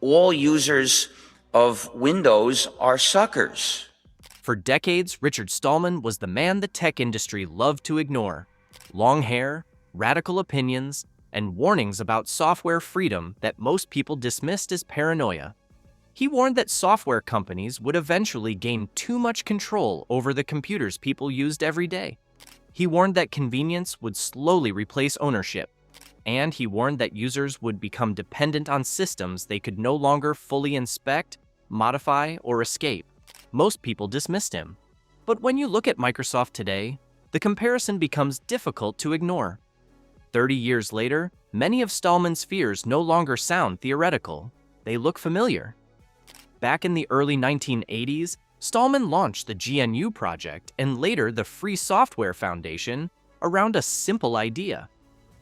All users of Windows are suckers. For decades, Richard Stallman was the man the tech industry loved to ignore. Long hair, radical opinions, and warnings about software freedom that most people dismissed as paranoia. He warned that software companies would eventually gain too much control over the computers people used every day. He warned that convenience would slowly replace ownership, and he warned that users would become dependent on systems they could no longer fully inspect, modify, or escape. Most people dismissed him. But when you look at Microsoft today, the comparison becomes difficult to ignore. 30 years later, many of Stallman's fears no longer sound theoretical. They look familiar. Back in the early 1980s, Stallman launched the GNU project and later the Free Software Foundation around a simple idea.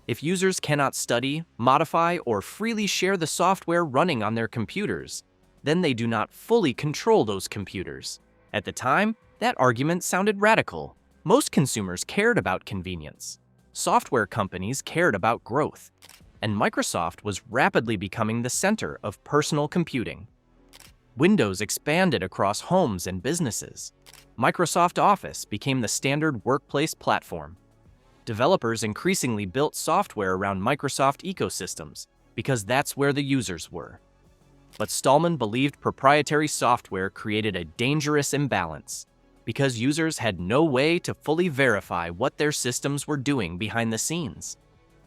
If users cannot study, modify, or freely share the software running on their computers, then they do not fully control those computers. At the time, that argument sounded radical. Most consumers cared about convenience. Software companies cared about growth. And Microsoft was rapidly becoming the center of personal computing. Windows expanded across homes and businesses. Microsoft Office became the standard workplace platform. Developers increasingly built software around Microsoft ecosystems because that's where the users were. But Stallman believed proprietary software created a dangerous imbalance because users had no way to fully verify what their systems were doing behind the scenes.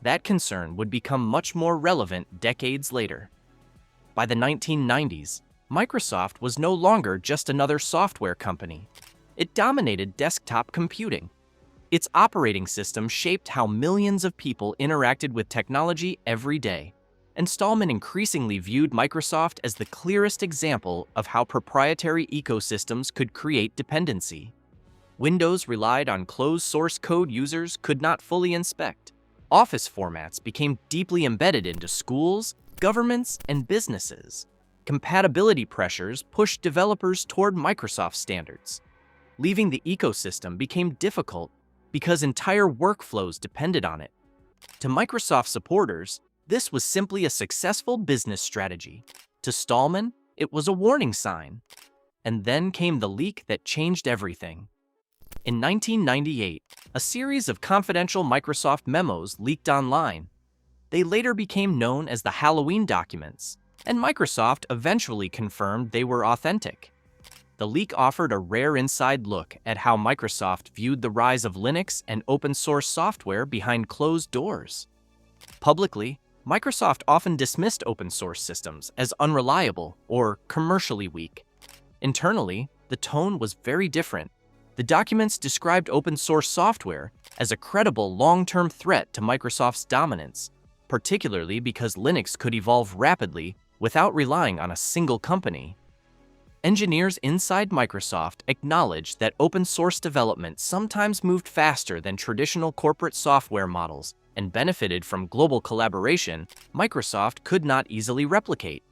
That concern would become much more relevant decades later. By the 1990s, Microsoft was no longer just another software company. It dominated desktop computing. Its operating system shaped how millions of people interacted with technology every day, and Stallman increasingly viewed Microsoft as the clearest example of how proprietary ecosystems could create dependency. Windows relied on closed-source code users could not fully inspect. Office formats became deeply embedded into schools, governments, and businesses. Compatibility pressures pushed developers toward Microsoft standards. Leaving the ecosystem became difficult because entire workflows depended on it. To Microsoft supporters, this was simply a successful business strategy. To Stallman, it was a warning sign. And then came the leak that changed everything. In 1998, a series of confidential Microsoft memos leaked online. They later became known as the Halloween documents, and Microsoft eventually confirmed they were authentic. The leak offered a rare inside look at how Microsoft viewed the rise of Linux and open-source software behind closed doors. Publicly, Microsoft often dismissed open-source systems as unreliable or commercially weak. Internally, the tone was very different. The documents described open-source software as a credible long-term threat to Microsoft's dominance, particularly because Linux could evolve rapidly without relying on a single company. Engineers inside Microsoft acknowledged that open-source development sometimes moved faster than traditional corporate software models and benefited from global collaboration Microsoft could not easily replicate.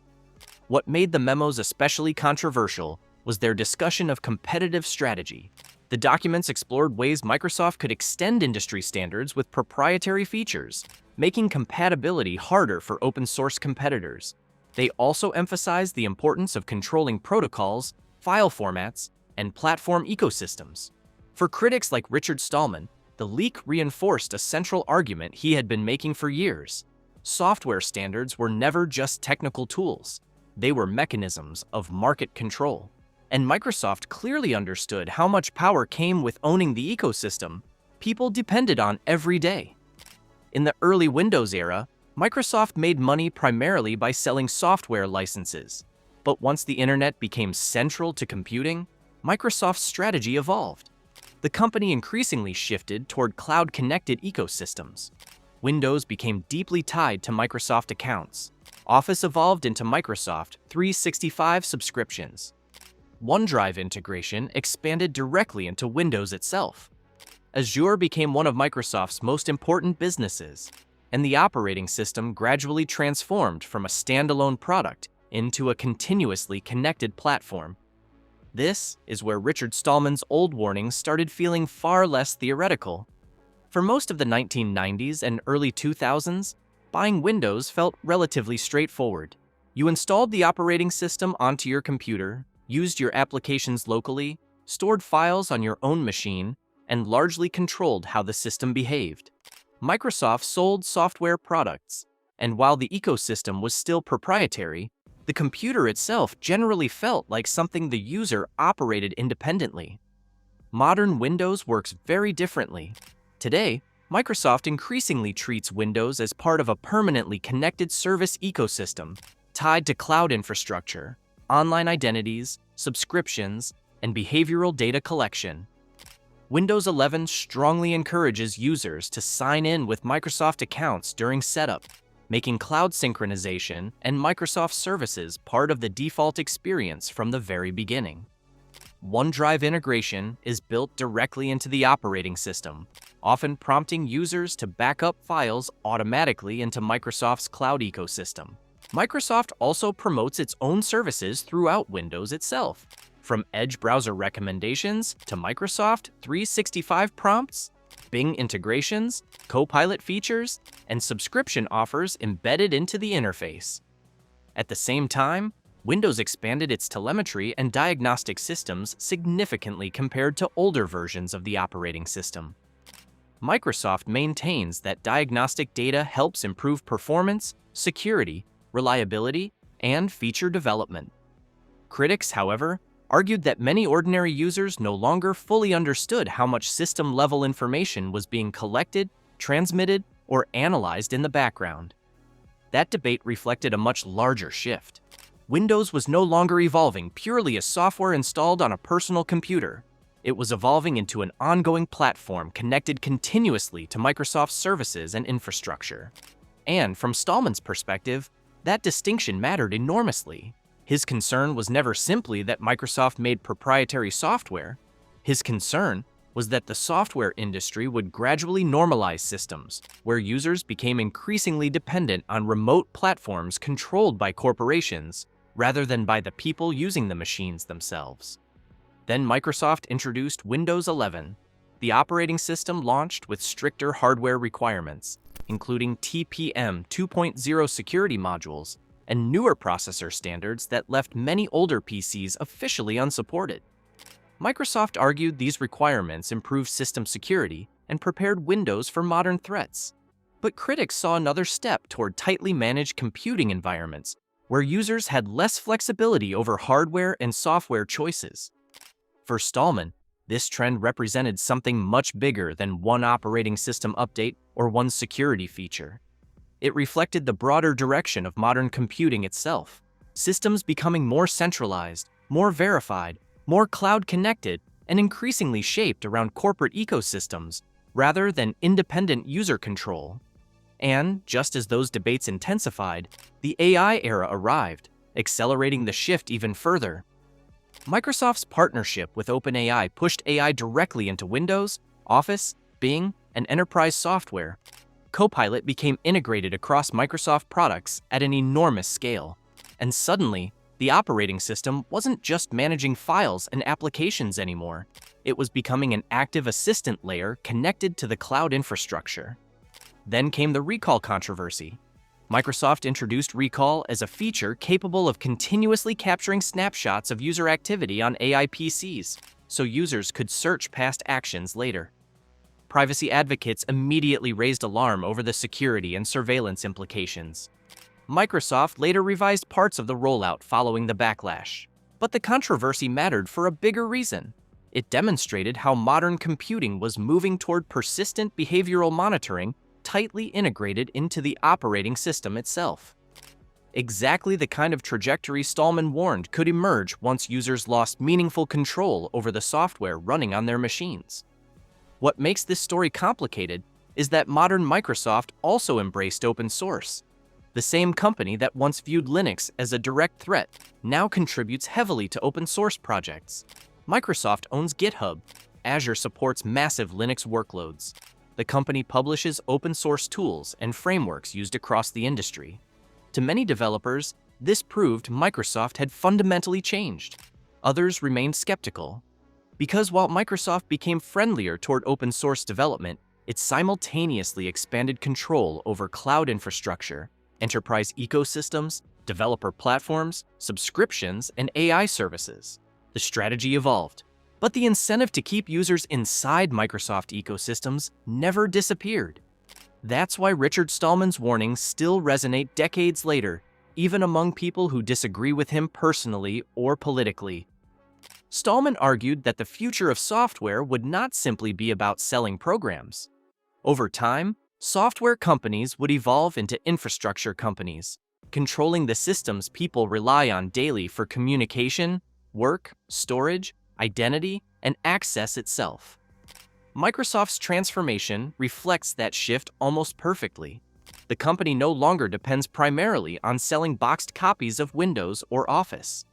What made the memos especially controversial was their discussion of competitive strategy. The documents explored ways Microsoft could extend industry standards with proprietary features, making compatibility harder for open-source competitors. They also emphasized the importance of controlling protocols, file formats, and platform ecosystems. For critics like Richard Stallman, the leak reinforced a central argument he had been making for years. Software standards were never just technical tools. They were mechanisms of market control. And Microsoft clearly understood how much power came with owning the ecosystem people depended on every day. In the early Windows era, Microsoft made money primarily by selling software licenses. But once the internet became central to computing, Microsoft's strategy evolved. The company increasingly shifted toward cloud-connected ecosystems. Windows became deeply tied to Microsoft accounts. Office evolved into Microsoft 365 subscriptions. OneDrive integration expanded directly into Windows itself. Azure became one of Microsoft's most important businesses, and the operating system gradually transformed from a standalone product into a continuously connected platform. This is where Richard Stallman's old warnings started feeling far less theoretical. For most of the 1990s and early 2000s, buying Windows felt relatively straightforward. You installed the operating system onto your computer, used your applications locally, stored files on your own machine, and largely controlled how the system behaved. Microsoft sold software products, and while the ecosystem was still proprietary, the computer itself generally felt like something the user operated independently. Modern Windows works very differently. Today, Microsoft increasingly treats Windows as part of a permanently connected service ecosystem tied to cloud infrastructure, online identities, subscriptions, and behavioral data collection. Windows 11 strongly encourages users to sign in with Microsoft accounts during setup, making cloud synchronization and Microsoft services part of the default experience from the very beginning. OneDrive integration is built directly into the operating system, often prompting users to back up files automatically into Microsoft's cloud ecosystem. Microsoft also promotes its own services throughout Windows itself, from Edge browser recommendations to Microsoft 365 prompts, Bing integrations, Copilot features, and subscription offers embedded into the interface. At the same time, Windows expanded its telemetry and diagnostic systems significantly compared to older versions of the operating system. Microsoft maintains that diagnostic data helps improve performance, security, reliability, and feature development. Critics, however, argued that many ordinary users no longer fully understood how much system-level information was being collected, transmitted, or analyzed in the background. That debate reflected a much larger shift. Windows was no longer evolving purely as software installed on a personal computer. It was evolving into an ongoing platform connected continuously to Microsoft's services and infrastructure. And from Stallman's perspective, that distinction mattered enormously. His concern was never simply that Microsoft made proprietary software. His concern was that the software industry would gradually normalize systems, where users became increasingly dependent on remote platforms controlled by corporations rather than by the people using the machines themselves. Then Microsoft introduced Windows 11. The operating system launched with stricter hardware requirements, including TPM 2.0 security modules and newer processor standards that left many older PCs officially unsupported. Microsoft argued these requirements improved system security and prepared Windows for modern threats. But critics saw another step toward tightly managed computing environments, where users had less flexibility over hardware and software choices. For Stallman, this trend represented something much bigger than one operating system update or one security feature. It reflected the broader direction of modern computing itself, systems becoming more centralized, more verified, more cloud-connected, and increasingly shaped around corporate ecosystems rather than independent user control. And, just as those debates intensified, the AI era arrived, accelerating the shift even further. Microsoft's partnership with OpenAI pushed AI directly into Windows, Office, Bing, and enterprise software. Copilot became integrated across Microsoft products at an enormous scale. And suddenly, the operating system wasn't just managing files and applications anymore. It was becoming an active assistant layer connected to the cloud infrastructure. Then came the recall controversy. Microsoft introduced Recall as a feature capable of continuously capturing snapshots of user activity on AI PCs, so users could search past actions later. Privacy advocates immediately raised alarm over the security and surveillance implications. Microsoft later revised parts of the rollout following the backlash. But the controversy mattered for a bigger reason. It demonstrated how modern computing was moving toward persistent behavioral monitoring tightly integrated into the operating system itself. Exactly the kind of trajectory Stallman warned could emerge once users lost meaningful control over the software running on their machines. What makes this story complicated is that modern Microsoft also embraced open source. The same company that once viewed Linux as a direct threat now contributes heavily to open source projects. Microsoft owns GitHub. Azure supports massive Linux workloads. The company publishes open source tools and frameworks used across the industry. To many developers, this proved Microsoft had fundamentally changed. Others remained skeptical. Because while Microsoft became friendlier toward open source development, it simultaneously expanded control over cloud infrastructure, enterprise ecosystems, developer platforms, subscriptions, and AI services. The strategy evolved, but the incentive to keep users inside Microsoft ecosystems never disappeared. That's why Richard Stallman's warnings still resonate decades later, even among people who disagree with him personally or politically. Stallman argued that the future of software would not simply be about selling programs. Over time, software companies would evolve into infrastructure companies, controlling the systems people rely on daily for communication, work, storage, identity, and access itself. Microsoft's transformation reflects that shift almost perfectly. The company no longer depends primarily on selling boxed copies of Windows or Office.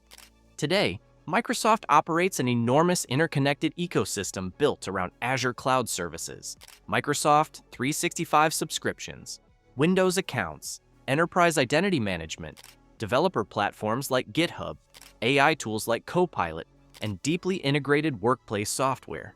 Today, Microsoft operates an enormous interconnected ecosystem built around Azure cloud services, Microsoft 365 subscriptions, Windows accounts, enterprise identity management, developer platforms like GitHub, AI tools like Copilot, and deeply integrated workplace software.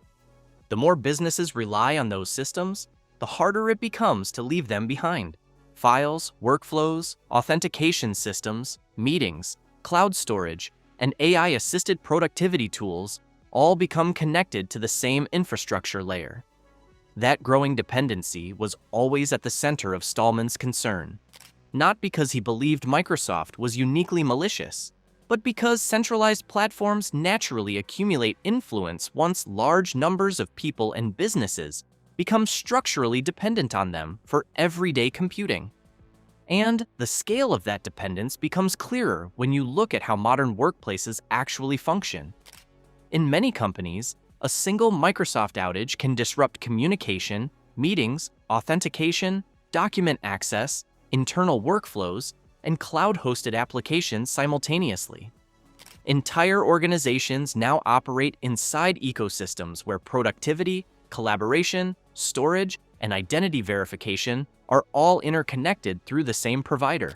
The more businesses rely on those systems, the harder it becomes to leave them behind. Files, workflows, authentication systems, meetings, cloud storage, and AI-assisted productivity tools all become connected to the same infrastructure layer. That growing dependency was always at the center of Stallman's concern, not because he believed Microsoft was uniquely malicious, but because centralized platforms naturally accumulate influence once large numbers of people and businesses become structurally dependent on them for everyday computing. And the scale of that dependence becomes clearer when you look at how modern workplaces actually function. In many companies, a single Microsoft outage can disrupt communication, meetings, authentication, document access, internal workflows, and cloud-hosted applications simultaneously. Entire organizations now operate inside ecosystems where productivity, collaboration, storage, and identity verification are all interconnected through the same provider.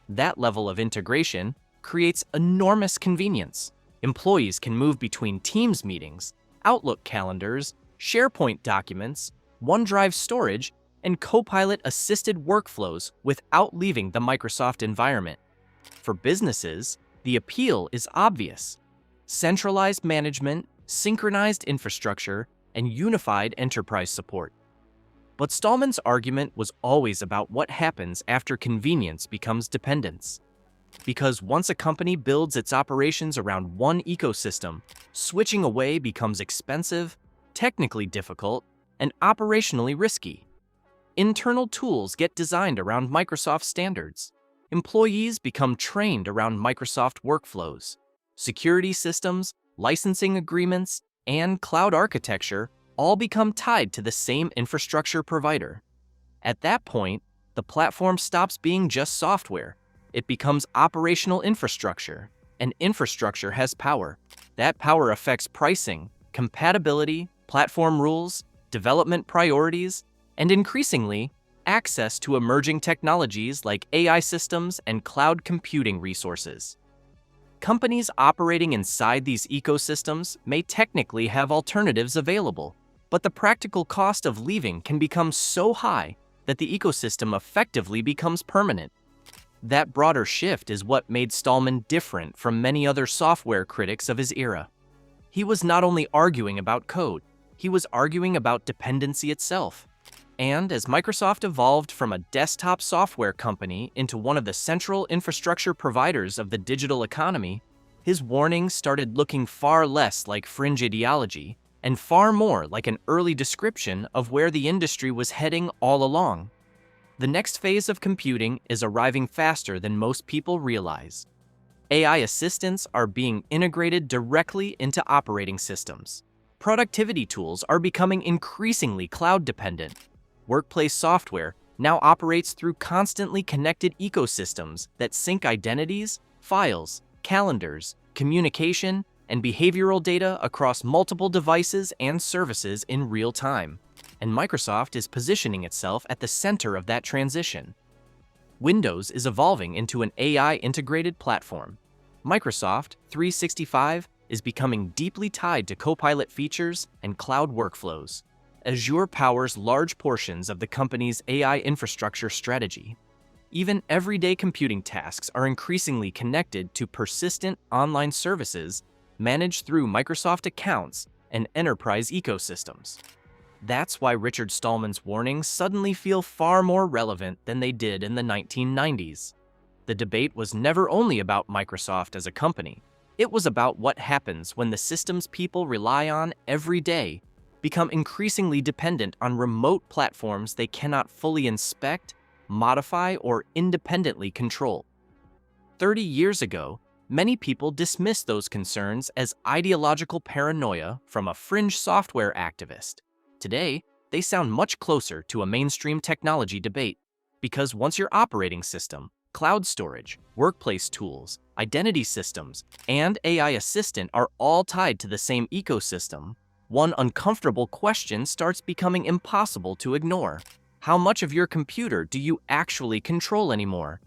That level of integration creates enormous convenience. Employees can move between Teams meetings, Outlook calendars, SharePoint documents, OneDrive storage, and Copilot-assisted workflows without leaving the Microsoft environment. For businesses, the appeal is obvious. Centralized management, synchronized infrastructure, and unified enterprise support. But Stallman's argument was always about what happens after convenience becomes dependence. Because once a company builds its operations around one ecosystem, switching away becomes expensive, technically difficult, and operationally risky. Internal tools get designed around Microsoft standards. Employees become trained around Microsoft workflows. Security systems, licensing agreements, and cloud architecture all become tied to the same infrastructure provider. At that point, the platform stops being just software. It becomes operational infrastructure, and infrastructure has power. That power affects pricing, compatibility, platform rules, development priorities, and increasingly, access to emerging technologies like AI systems and cloud computing resources. Companies operating inside these ecosystems may technically have alternatives available, but the practical cost of leaving can become so high that the ecosystem effectively becomes permanent. That broader shift is what made Stallman different from many other software critics of his era. He was not only arguing about code, he was arguing about dependency itself. And as Microsoft evolved from a desktop software company into one of the central infrastructure providers of the digital economy, his warnings started looking far less like fringe ideology and far more like an early description of where the industry was heading all along. The next phase of computing is arriving faster than most people realize. AI assistants are being integrated directly into operating systems. Productivity tools are becoming increasingly cloud-dependent. Workplace software now operates through constantly connected ecosystems that sync identities, files, calendars, communication, and behavioral data across multiple devices and services in real time. And Microsoft is positioning itself at the center of that transition. Windows is evolving into an AI-integrated platform. Microsoft 365 is becoming deeply tied to Copilot features and cloud workflows. Azure powers large portions of the company's AI infrastructure strategy. Even everyday computing tasks are increasingly connected to persistent online services managed through Microsoft accounts and enterprise ecosystems. That's why Richard Stallman's warnings suddenly feel far more relevant than they did in the 1990s. The debate was never only about Microsoft as a company. It was about what happens when the systems people rely on every day become increasingly dependent on remote platforms they cannot fully inspect, modify, or independently control. 30 years ago, many people dismissed those concerns as ideological paranoia from a fringe software activist. Today, they sound much closer to a mainstream technology debate, because once your operating system, cloud storage, workplace tools, identity systems, and AI assistant are all tied to the same ecosystem, one uncomfortable question starts becoming impossible to ignore. How much of your computer do you actually control anymore?